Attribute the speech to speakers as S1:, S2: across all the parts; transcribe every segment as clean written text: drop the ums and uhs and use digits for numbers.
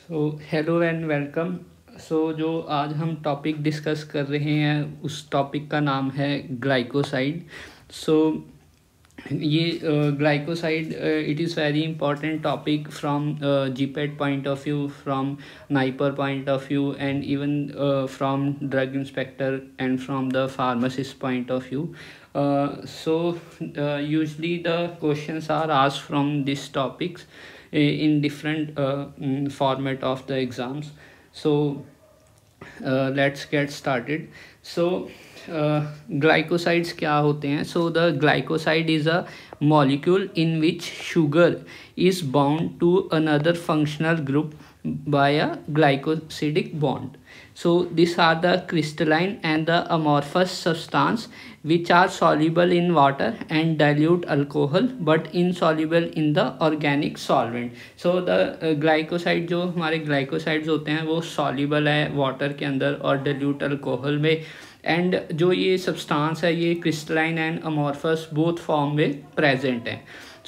S1: So hello and welcome. जो आज हम टॉपिक डिस्कस कर रहे हैं उस टॉपिक का नाम है ग्लाइकोसाइड। सो ये glycoside it is very important topic from GPAT point of view, from NIPER point of view, and even from drug inspector and from the pharmacist point of view. Usually the questions are asked from these topics in different format of the exams. Let's get started. Glycosides क्या होते हैं? The glycoside is a molecule in which sugar is bound to another functional group by a glycosidic bond. So these are the crystalline and the amorphous substance which are soluble in water and dilute alcohol but insoluble in the organic solvent. So the glycoside, जो हमारे glycosides होते हैं वो soluble है water के अंदर और dilute alcohol में, एंड जो ये सब्सटेंस है ये crystalline and amorphous both form में प्रेजेंट है.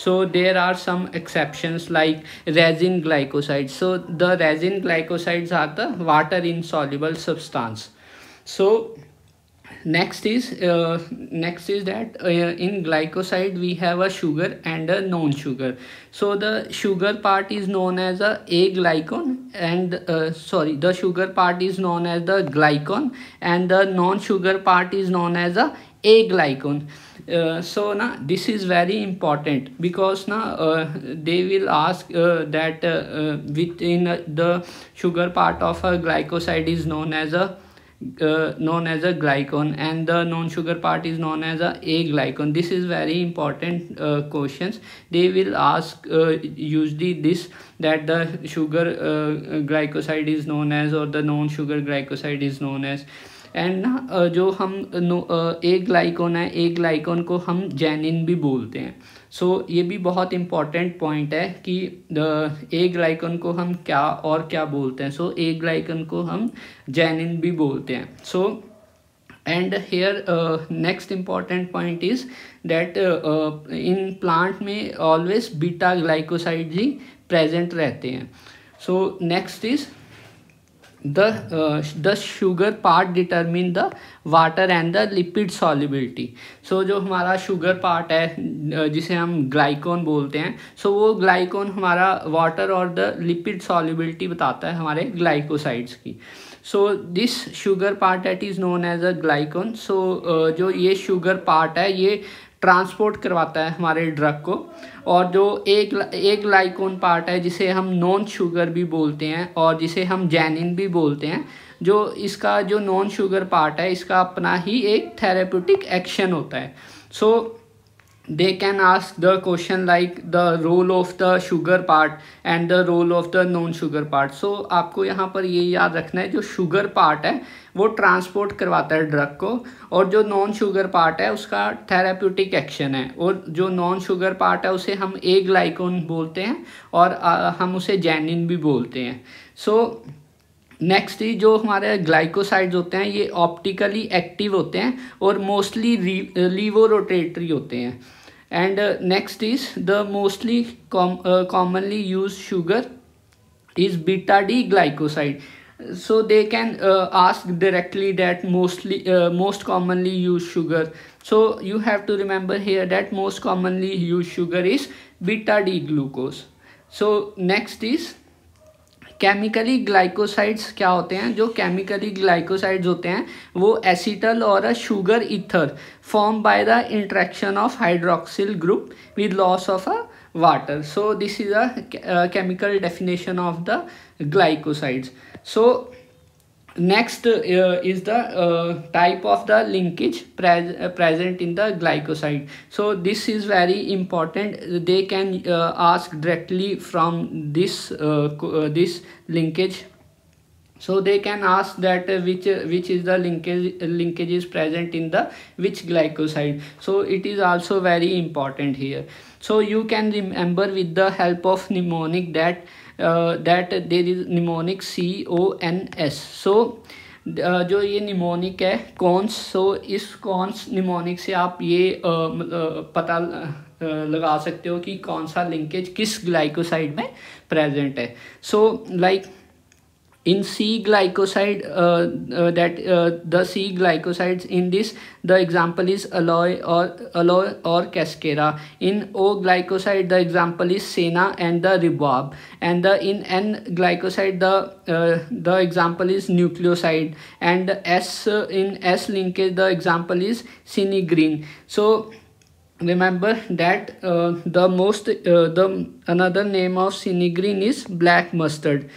S1: So there are some exceptions like resin glycosides. So the resin glycosides are the water insoluble substance. So next is that in glycoside we have a sugar and a non-sugar. So the sugar part is known as a glycon, and the sugar part is known as the glycon, and the non-sugar part is known as a glycon. This is very important because they will ask that within the sugar part of a glycoside is known as a glycon, and the non-sugar part is known as a glycon. This is very important questions. They will ask usually this, that the sugar glycoside is known as, or the non-sugar glycoside is known as. And जो हम ग्लाइकोन है, ग्लाइकोन को हम Zenin भी बोलते हैं. ये भी बहुत इम्पॉर्टेंट पॉइंट है कि ग्लाइकोन को हम क्या बोलते हैं. ग्लाइकोन को हम जेनिन भी बोलते हैं. And here next important point is that in plant में ऑलवेज बीटा ग्लाइकोसाइड ही प्रेजेंट रहते हैं. Next is the sugar part determine the water and the lipid solubility. जो हमारा शुगर पार्ट है जिसे हम ग्लाइकोन बोलते हैं, वो ग्लाइकोन हमारा वाटर और द लिपिड सॉल्युबिलिटी बताता है हमारे ग्लाइकोसाइड्स की. This sugar part that is known as a glycone. जो ये शुगर पार्ट है ये ट्रांसपोर्ट करवाता है हमारे ड्रग को, और जो एक ग्लाइकोन पार्ट है जिसे हम नॉन शुगर भी बोलते हैं और जिसे हम जेनिन भी बोलते हैं, जो इसका जो नॉन शुगर पार्ट है इसका अपना ही एक थेरेप्यूटिक एक्शन होता है. They can ask the question like the role of the sugar part and the role of the non-sugar part. आपको यहाँ पर ये याद रखना है, जो शुगर पार्ट है वो ट्रांसपोर्ट करवाता है ड्रग को, और जो नॉन शुगर पार्ट है उसका थेराप्यूटिक एक्शन है. और जो नॉन शुगर पार्ट है उसे हम ग्लाइकोन बोलते हैं और हम उसे जेनिन भी बोलते हैं. नेक्स्ट ही जो हमारे ग्लाइकोसाइड्स होते हैं ये ऑप्टिकली एक्टिव होते हैं और मोस्टली लीवोरोटेटरी होते हैं. And next is the mostly commonly use sugar is beta D glycoside. They can ask directly that most commonly used sugar. You have to remember here that most commonly used sugar is beta D glucose. Next is chemically glycosides क्या होते हैं. जो chemically glycosides होते हैं वो acetal और a sugar ether form by the interaction of hydroxyl group with loss of a water. This is a chemical definition of the glycosides. Next is the type of the linkage present in the glycoside. This is very important. They can ask directly from this linkage. They can ask that which is the linkage is present in the which glycoside. It is also very important here. You can remember with the help of mnemonic that there is mnemonic CONS. जो ये mnemonic है cons, इस cons mnemonic से आप ये पता लगा सकते हो कि कौन सा लिंकेज किस ग्लाइकोसाइड में प्रेजेंट है. Like in C glycoside, the C glycosides in this, the example is aloe or cascara. In O glycoside, the example is senna and the rhubarb. And in N glycoside, the example is nucleoside. And in S linkage, the example is cinegrine. So remember that another name of cinegrine is black mustard.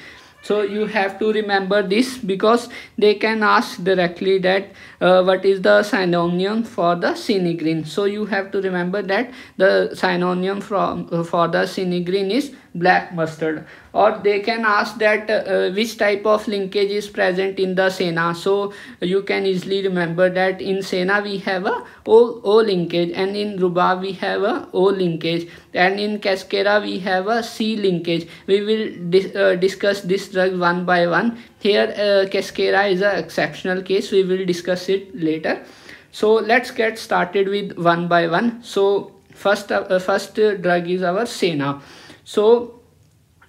S1: So you have to remember this, because they can ask directly that what is the synonym for the cinegrine. So you have to remember that the synonym for the cinegrine is black mustard. Or they can ask that which type of linkage is present in the senna. So you can easily remember that in senna we have a O linkage, and in rhubarb we have a O linkage, and in cascara we have a C linkage. We will discuss this drug one by one. Here cascara is an exceptional case. We will discuss it later. So let's get started with one by one. So first drug is our senna. So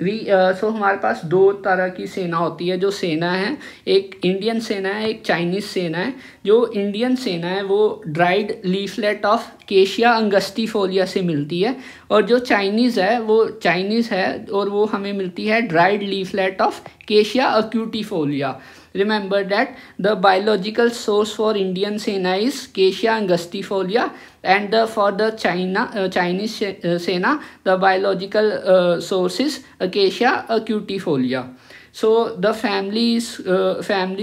S1: हमारे पास दो तरह की सेना होती है. जो सेना है, एक इंडियन सेना है, एक चाइनीज़ सेना है. जो इंडियन सेना है वो ड्राइड लीफलेट ऑफ केशिया अंगस्टिफोलिया से मिलती है, और जो चाइनीज़ है और वो हमें मिलती है dried leaflet of Cassia acutifolia. Remember that the biological source for Indian senna is Acacia angustifolia, and for the Chinese senna the biological source is Acacia acutifolia. So the family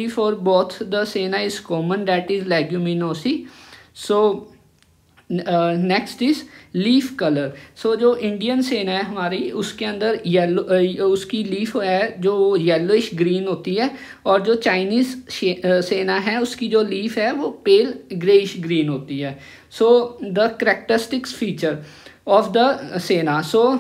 S1: for both the senna is common, that is Leguminosae. So next is leaf colour. So जो Indian सेना है हमारी, उसके अंदर yellow, उसकी leaf है जो yellowish green होती है, और जो चाइनीज़ सेना है उसकी जो लीफ है वो पेल ग्रेइश ग्रीन होती है. So the characteristics feature of the सेना. सो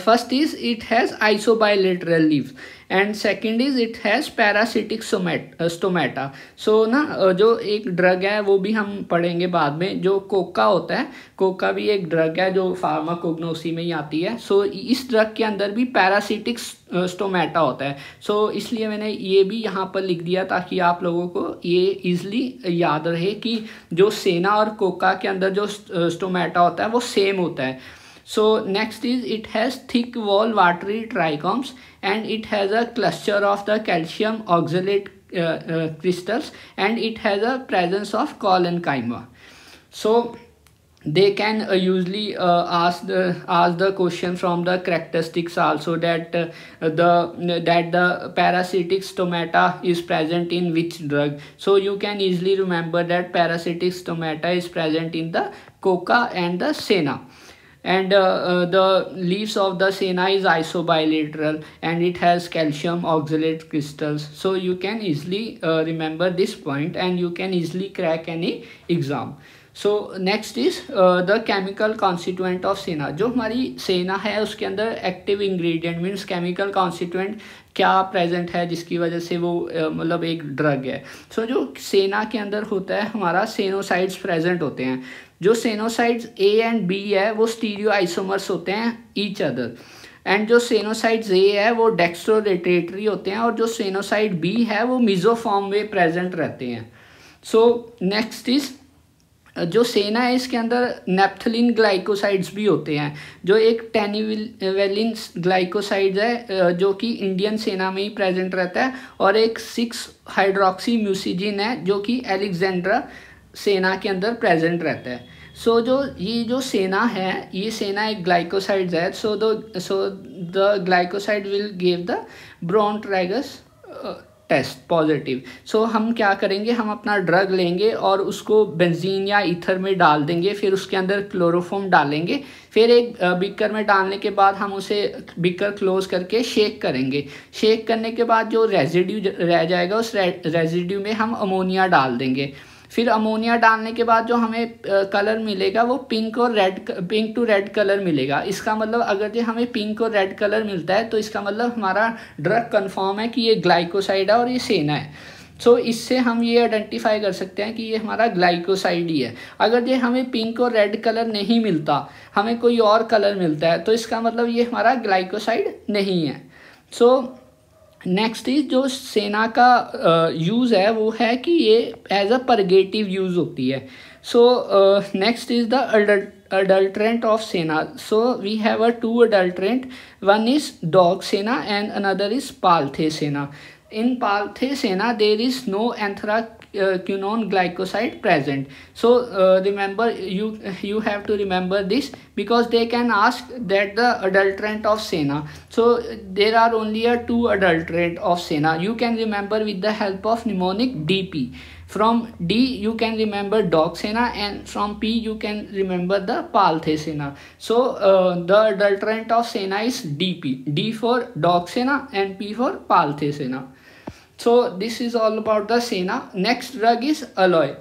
S1: first is it has isobilateral leaves, and second is it has parasitic stomata. So ना जो एक ड्रग है वो भी हम पढ़ेंगे बाद में, जो कोका होता है. कोका भी एक ड्रग है जो फार्माकोग्नोसी में ही आती है. सो इस ड्रग के अंदर भी पैरासिटिक स्टोमेटा होता है. सो इसलिए मैंने ये भी यहाँ पर लिख दिया ताकि आप लोगों को ये इजली याद रहे कि जो सेना और कोका के अंदर जो स्टोमेटा होता है वो सेम होता है. So next is it has thick wall watery trichomes, and it has a cluster of the calcium oxalate crystals, and it has a presence of collenchyma. So they can usually ask the question from the characteristics also, that the parasitic stomata is present in which drug. So you can easily remember that parasitic stomata is present in the coca and the senna. And the leaves of the senna is isobilateral, and it has calcium oxalate crystals. So you can easily remember this point, and you can easily crack any exam. So next is the chemical constituent of senna. जो हमारी सेना है उसके अंदर active ingredient means chemical constituent क्या present है जिसकी वजह से वो मतलब एक ड्रग है. सो जो सेना के अंदर होता है हमारा सेनोसाइड्स प्रेजेंट होते हैं. जो सेनोसाइड्स ए एंड बी है वो स्टीरियो आइसोमर्स होते हैं ईच अदर, एंड जो सेनोसाइड्स ए है वो डेक्स्ट्रोरोटेटरी होते हैं, और जो सेनोसाइड बी है वो मिजोफॉर्म में प्रेजेंट रहते हैं. सो नेक्स्ट इज जो सेना है इसके अंदर नेप्थलीन ग्लाइकोसाइड्स भी होते हैं, जो एक टेनिवेलिन ग्लाइकोसाइड है जो कि इंडियन सेना में ही प्रेजेंट रहता है, और एक 6 हाइड्रोक्सी म्यूसिजिन है जो कि अलेक्जेंड्रा सेना के अंदर प्रेजेंट रहता है. सो ये जो सेना है, ये सेना एक ग्लाइकोसाइड्स है. So the glycoside will give the Borntrager's test positive. So हम क्या करेंगे, हम अपना ड्रग लेंगे और उसको बेंजीन या ईथर में डाल देंगे, फिर उसके अंदर क्लोरोफॉर्म डालेंगे, फिर एक बिकर में डालने के बाद हम उसे बिकर क्लोज करके शेक करेंगे. शेक करने के बाद जो रेजिड्यू रह जाएगा उस रेजिड्यू में हम अमोनिया डाल देंगे. फिर अमोनिया डालने के बाद जो हमें कलर मिलेगा वो पिंक टू रेड कलर मिलेगा. इसका मतलब अगर जो हमें पिंक और रेड कलर मिलता है तो इसका मतलब हमारा ड्रग कंफर्म है कि ये ग्लाइकोसाइड है और ये सेना है. सो इससे हम ये आइडेंटिफाई कर सकते हैं कि ये हमारा ग्लाइकोसाइड ही है. अगर ये हमें पिंक और रेड कलर नहीं मिलता, हमें कोई और कलर मिलता है, तो इसका मतलब ये हमारा ग्लाइकोसाइड नहीं है. सो नेक्स्ट इज जो सेना का यूज़ है वो है कि ये एज अ परगेटिव यूज़ होती है. सो next is the adulterant of sena. So we have a two adulterant. One is dog sena and another is palthe sena. In palthe sena there is no anthraquinone glycoside present. So remember, you have to remember this because they can ask that the adulterant of sena. So there are only a two adulterant of sena. You can remember with the help of mnemonic DP. From D you can remember dog sena, and from P you can remember the palthe sena. So the adulterant of sena is DP. D for dog sena and P for palthe sena. So this is all about the sena. Next drug is aloe.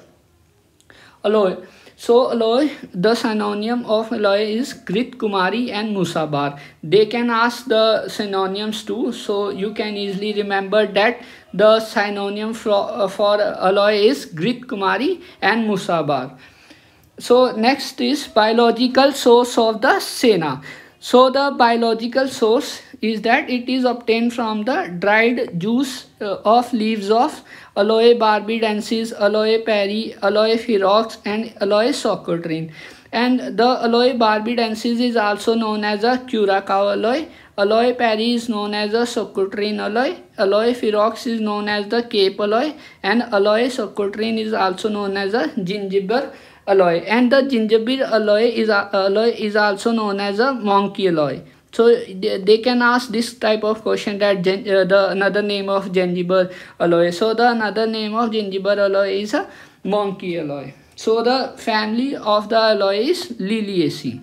S1: Aloe. So aloe, the synonym of aloe is Grit Kumari and Musabar. They can ask the synonyms too, so you can easily remember that the synonym for aloe is Grit Kumari and Musabar. So next is biological source of the sena. So the biological source is that it is obtained from the dried juice of leaves of Aloe barbadensis, Aloe perry, Aloe ferox and Aloe socotrine. And the Aloe barbadensis is also known as a curacao aloe. Aloe perry is known as a socotrine aloe. Aloe ferox is known as the cape aloe, and Aloe socotrine is also known as a gingiber aloe, and the gingiber aloe is also known as a monkey aloe. So they can ask this type of question that the another name of gingiber aloe. So the another name of gingiber aloe is a monkey aloe. So the family of the aloe is Liliaceae.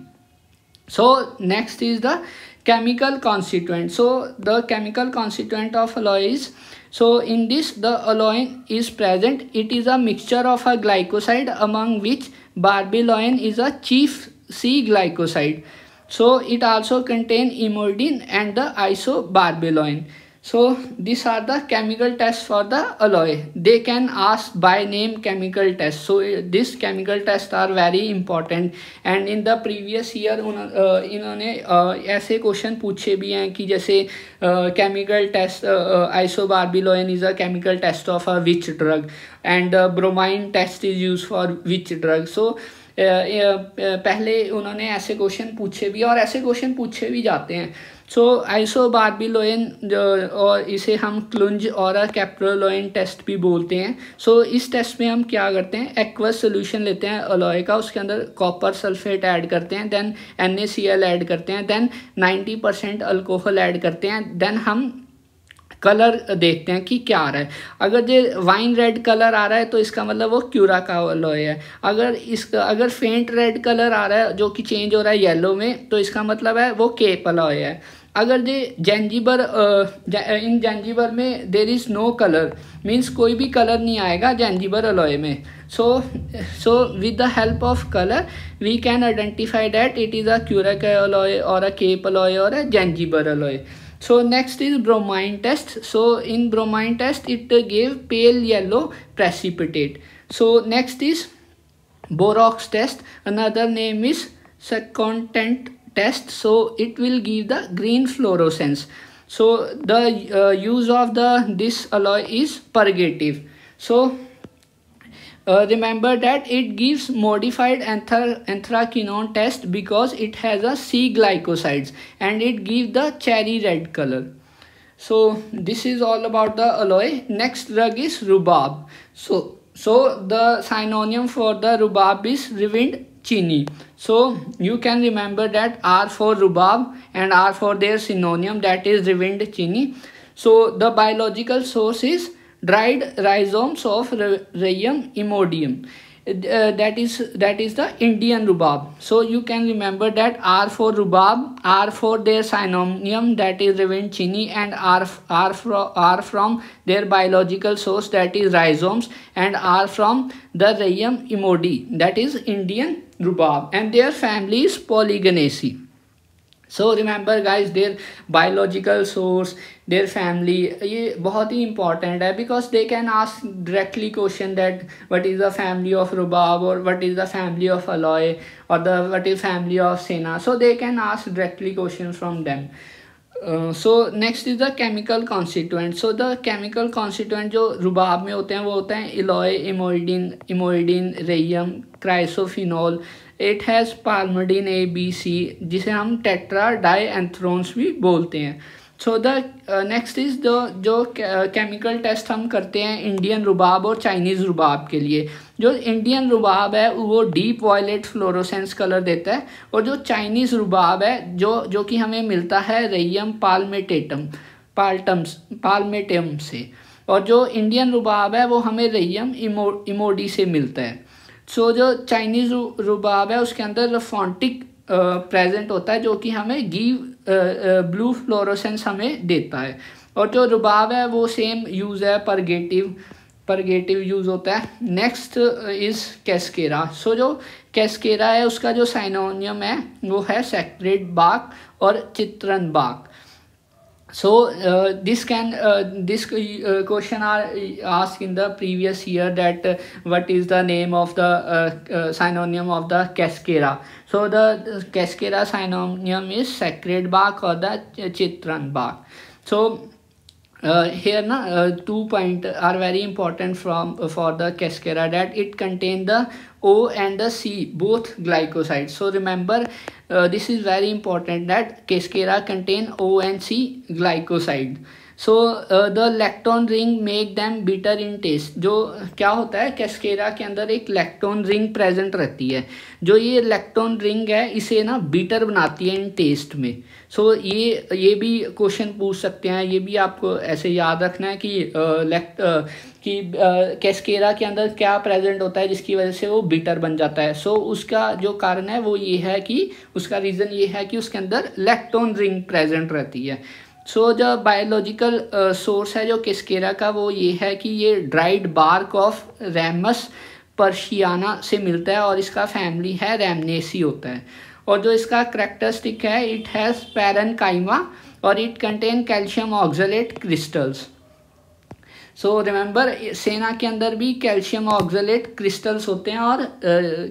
S1: So next is the chemical constituent. So the chemical constituent of aloe is, so in this the aloin is present. It is a mixture of a glycoside among which barbiloin is a chief C glycoside. So it also contain imodine and the isobarbiloin. So these are the chemical tests for the aloe. They can ask by name chemical tests. So these chemical tests are very important. And in the previous year इन्होंने ऐसे question पूछे भी हैं कि जैसे chemical test isobarbiloin is a chemical test of a which drug, and bromine test is used for which drug. So पहले उन्होंने ऐसे क्वेश्चन पूछे भी और ऐसे क्वेश्चन पूछे भी जाते हैं. सो आइसोबार्बिलोइन और इसे हम क्लुंज और कैप्रोलोइन टेस्ट भी बोलते हैं. सो इस टेस्ट में हम क्या करते हैं, एक्वस सोल्यूशन लेते हैं अलोए का, उसके अंदर कॉपर सल्फेट ऐड करते हैं, देन NaCl ऐड करते हैं, देन 90% अल्कोहल ऐड करते हैं, देन हम कलर देखते हैं कि क्या आ रहा है. अगर ये वाइन रेड कलर आ रहा है तो इसका मतलब वो क्यूराकाओ अलोए है. अगर फेंट रेड कलर आ रहा है जो कि चेंज हो रहा है येलो में, तो इसका मतलब है वो केप अलोए है. अगर ये जेंजिबर इन जेंजिबर में there is no colour, means कोई भी कलर नहीं आएगा जेंजिबर अलोए में. So with the help of colour we can identify that it is a Curacao aloe और अ केप अलोए और a Zanzibar aloe. So next is bromine test. So in bromine test it gave pale yellow precipitate. So next is borax test. Another name is secontent test. So it will give the green fluorescence. So the use of this alloy is purgative. So remember that it gives modified anthraquinone test because it has a C glycosides and it gives the cherry red color. So this is all about the aloe. Next drug is rhubarb. So the synonym for the rhubarb is Rivind chini. So you can remember that R for rhubarb and R for their synonym, that is Rivind chini. So the biological source is dried rhizomes of Rheum imodium. That is the Indian rhubarb. So you can remember that R for rhubarb, R for their synonym, that is Rivind chini, and R from their biological source, that is rhizomes, and R from the Rheum imodi, that is Indian rhubarb, and their family is Polygonaceae. So remember guys, their biological source, their family, ये बहुत ही important है because they can ask directly question that what is the family of rhubarb or what is the family of aloe or what is family of senna. So they can ask directly questions from them. So next is the chemical constituent. So the chemical constituent जो rhubarb में होते हैं वो होते हैं aloe, emodin, rhein, chrysophanol. It has palmidin A B C, जिसे हम tetra di anthrones भी बोलते हैं. सो द नेक्स्ट इज जो केमिकल टेस्ट हम करते हैं इंडियन रुबाब और चाइनीज़ रुबाब के लिए. जो इंडियन रुबाब है वो डीप वायलेट फ्लोरोसेंस कलर देता है, और जो चाइनीज़ रुबाब है जो कि हमें मिलता है रेयम पाल्मेटियम से, और जो इंडियन रुबाब है वो हमें रेयम इमोडी से मिलता है. सो जो चाइनीज़ रुबाब है उसके अंदर रफॉन्टिक प्रेजेंट होता है, जो कि हमें गिव ब्लू फ्लोरोसेंस हमें देता है. और जो रुबाब है वो सेम यूज़ है, परगेटिव यूज़ होता है. Next is cascara. सो जो कैस्केरा है उसका जो साइनोनियम है वो है सैक्रेड बाग और चित्रन बाग. So this question are asked in the previous year, that what is the name of the synonym of the cascara. So the cascara synonym is sacred bark or the chitran bark. So here two points are very important for the cascara, that it contain the O and the C both glycosides. So remember, this is very important, that cascara contain O and C glycoside. So the lactone ring make them bitter in taste. जो क्या होता है, cascara के अंदर एक lactone ring present रहती है. जो ये लैक्टोन रिंग है इसे ना बिटर बनाती है इन टेस्ट में. सो ये भी क्वेश्चन पूछ सकते हैं, ये भी आपको ऐसे याद रखना है कि कैस्केरा के अंदर क्या प्रेजेंट होता है जिसकी वजह से वो बिटर बन जाता है. सो उसका जो कारण है वो ये है कि उसका रीज़न ये है कि उसके अंदर लैक्टोन रिंग प्रेजेंट रहती है. सो जो बायोलॉजिकल सोर्स है जो कैस्केरा का वो ये है कि ये ड्राइड बार्क ऑफ रैमस पर्शियाना से मिलता है, और इसका फैमिली है रैमनेसी होता है. और जो इसका करैक्टरिस्टिक है, इट हैज़ पैरेनकाइमा और it contain calcium oxalate crystals. So remember, सेना के अंदर भी कैल्शियम ऑक्सलेट क्रिस्टल्स होते हैं और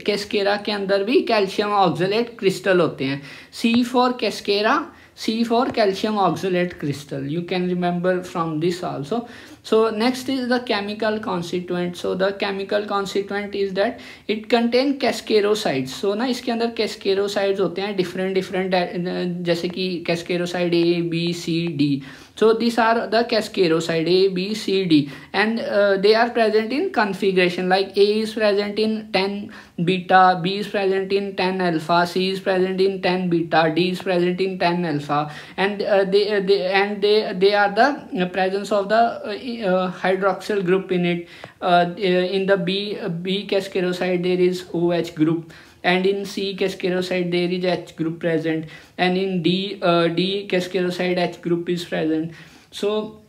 S1: कैस्केरा के अंदर भी कैल्शियम ऑक्सलेट क्रिस्टल होते हैं. C for cascara, C for calcium oxalate crystal. You can remember from this also. So next is the chemical constituent. So the chemical constituent is that it contain cascarosides. So ना इसके अंदर cascarosides होते हैं different जैसे कि cascaroside A, B, C, D. So these are the cascaroside A, B, C, D, and they are present in configuration, like A is present in 10 beta, B is present in 10 alpha, C is present in 10 beta, D is present in 10 alpha, and they are the presence of the hydroxyl group in it. In the B cascaroside there is OH group, and in C cascaroside there is H group present, and in D cascaroside H group is present. So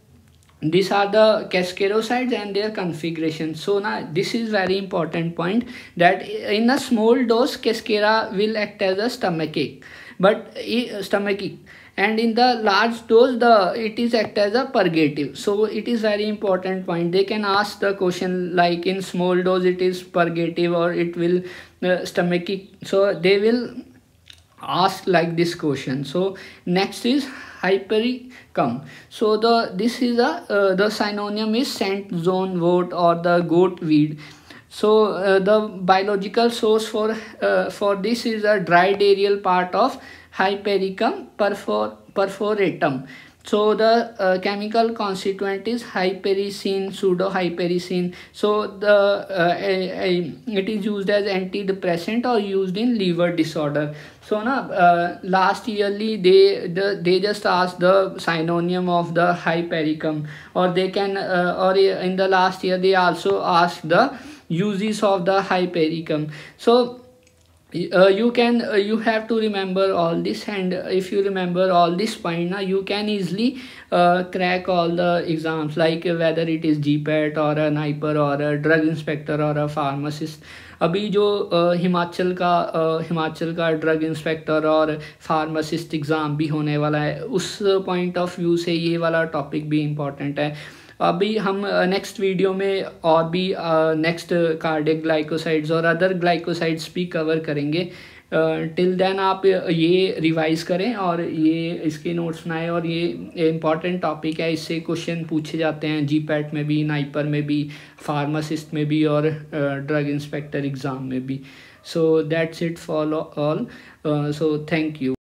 S1: these are the cascarosides and their configuration. So now this is very important point, that in a small dose cascara will act as a stomachache, and in the large dose it is act as a purgative. So it is very important point. They can ask the question like in small dose it is purgative or it will stomachache. So they will ask like this question. So next is hypericum. So this is the synonym is scent zone wort or the goat weed. So the biological source for this is a dried aerial part of Hypericum perforatum. So the chemical constituent is hypericin, pseudohypericin. So it is used as antidepressant or used in liver disorder. So last yearly they just asked the synonym of the hypericum, or they can or in the last year they also asked the uses of the hypericum. So you have to remember all this, and if you remember all this point now you can easily crack all the exams, like whether it is GPAT or a NIPER or a drug inspector or a pharmacist. अभी जो हिमाचल का drug inspector और pharmacist exam भी होने वाला है, उस point of view से ये वाला टॉपिक भी इम्पॉर्टेंट है. अभी हम नेक्स्ट वीडियो में और भी नेक्स्ट कार्डियक ग्लाइकोसाइड्स और अदर ग्लाइकोसाइड्स भी कवर करेंगे. टिल देन आप ये रिवाइज़ करें और ये इसके नोट्स बनाएं, और ये इम्पॉर्टेंट टॉपिक है, इससे क्वेश्चन पूछे जाते हैं जीपैट में भी, नाइपर में भी, फार्मासिस्ट में भी और ड्रग इंस्पेक्टर एग्ज़ाम में भी. So that's it for all. So thank you.